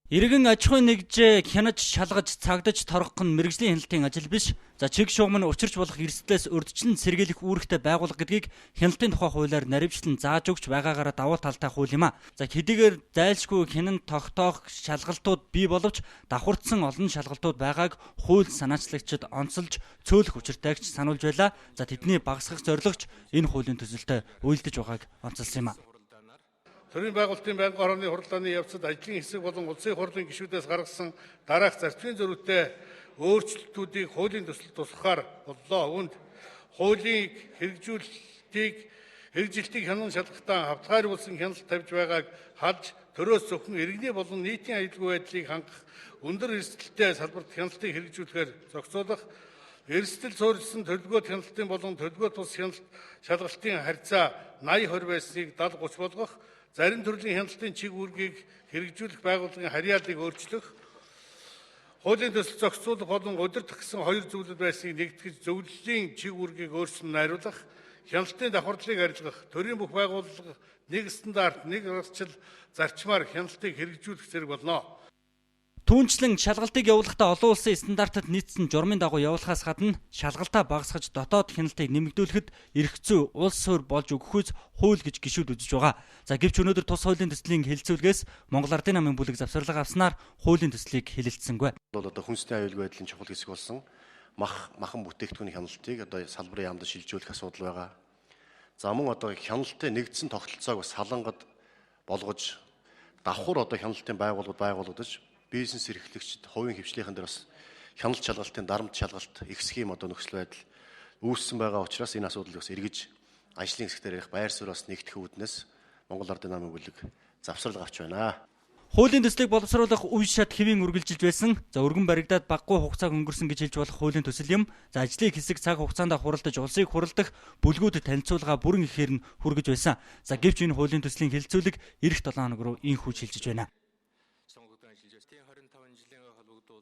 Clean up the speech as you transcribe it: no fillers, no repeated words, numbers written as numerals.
Иргэн аж ахуйн нэгжээ хянаж, шалгаж, цагдаж торгох нь мэргэжлийн хяналтын ажил биш. За чиг шугам нь учирч болох эрсдлээс урьдчилан сэргийлэх үүрэгтэй байгууллага гэдгийг хяналтын тухай хуулиар наривчлан зааж өгч байгаагаараа давуу талтай хууль юм а. За хэдийгээр зайлшгүй хянан тогтоох шалгалтууд бий боловч давхурдсан олон шалгалтууд байгааг хууль санаачлагчид онцолж цөөлөх учиртайгч сануулж байла. За тэдний багасгах зорилгоч энэ хуулийн төсөлтөд үйлдэж байгааг онцолсон юм а. Төрийн байгуулалтын байнгын хорооны хурлааны явцад ажлын хэсэг болон улсын хурлын гишүүдээс гаргасан дараах зарчмын зөрүүтэй өөрчлөлтүүдийг хуулийн төсөлд тусгахаар боллоо. Үүнд хуулийн хэрэгжилтийг хянан шалгахтаа хавтгааруулсан хяналт тавьж байгааг халж төрөөс зөвхөн иргэний болон нийтийн аюулгүй байдлыг хангах өндөр эрсдэлтэй салбарт хяналтыг хэрэгжүүлэхээр зохицуулах, эрсдэл суурилсан төлөвлөгөөт хяналтын болон төлөвлөгөөт бус хяналт шалгалтын харьцаа 80-20 байсныг 70-30 болгох, зарим төрлийн хяналтын чиг үүргийг хэрэгжүүлэх байгууллагын харьяаллыг өөрчлөх, хуулийн төсөл зохицуулах болон удирдах гэсэн хоёр зүйлүүд байсныг нэгтгэж зөвлөлийн чиг үүргийг өөрчлөн найруулах, хяналтын давхардлыг арилгах, төрийн бүх байгууллага нэг стандарт, нэг аргачлал зарчмаар хяналтыг хэрэгжүүлэх зэрэг болно. Түүнчлэн шалгалтыг явуулахдаа олон улсын стандартад нийцсэн журмын дагуу явуулахаас гадна шалгалтаа багасгаж дотоод хяналтыг нэмэгдүүлэхэд эрх зүй улс суурь болж өгөхүйц хууль гэж гишүүд үзэж байгаа. За гэвч өнөөдөр тус хуулийн төслийн хэлэлцүүлгээс Монгол Ардын намын бүлэг завсарлага авснаар хуулийн төслийг хэлэлцсэнгүй. Одоо хүнсний аюулгүй байдлын чухал хэсэг болсон махан бүтээгдэхүүний хяналтыг одоо салбарын яамд шилжүүлэх асуудал байгаа. За мөн одоо хяналтын нэгдсэн тогтолцоог бас салангад болгож давхар одоо хяналтын байгуулагдаж бизнес эрхлэгчид хувийн хвшлийнхэн дээр бас хяналт шалгалтын дарамт шалгалт их схем одоо нөхцөл байдал үүссэн байгаа учраас энэ асуудлыг бас эргэж ажлын хэсгээр ярих байр суурь бас нэгтгэх үүднээс Монгол Ардын намын бүлэг завсарлага авч байна. Хуулийн төслийг боловсруулах үе шат хэвийн үргэлжилж байсан. За өргөн баригдаад баггүй хугацааг өнгөрсөн гэж хэлж болох хуулийн төсөл юм. За ажлыг хэсэг цаг хугацаанд хуралдаж улсыг хурлдах бүлгүүд танилцуулга бүрэн ихээр нь хүргэж байсан. За гэвч энэ хуулийн төслийн хэлэлцүүлэг эх 7 хоног руу инхүү шилжиж байна.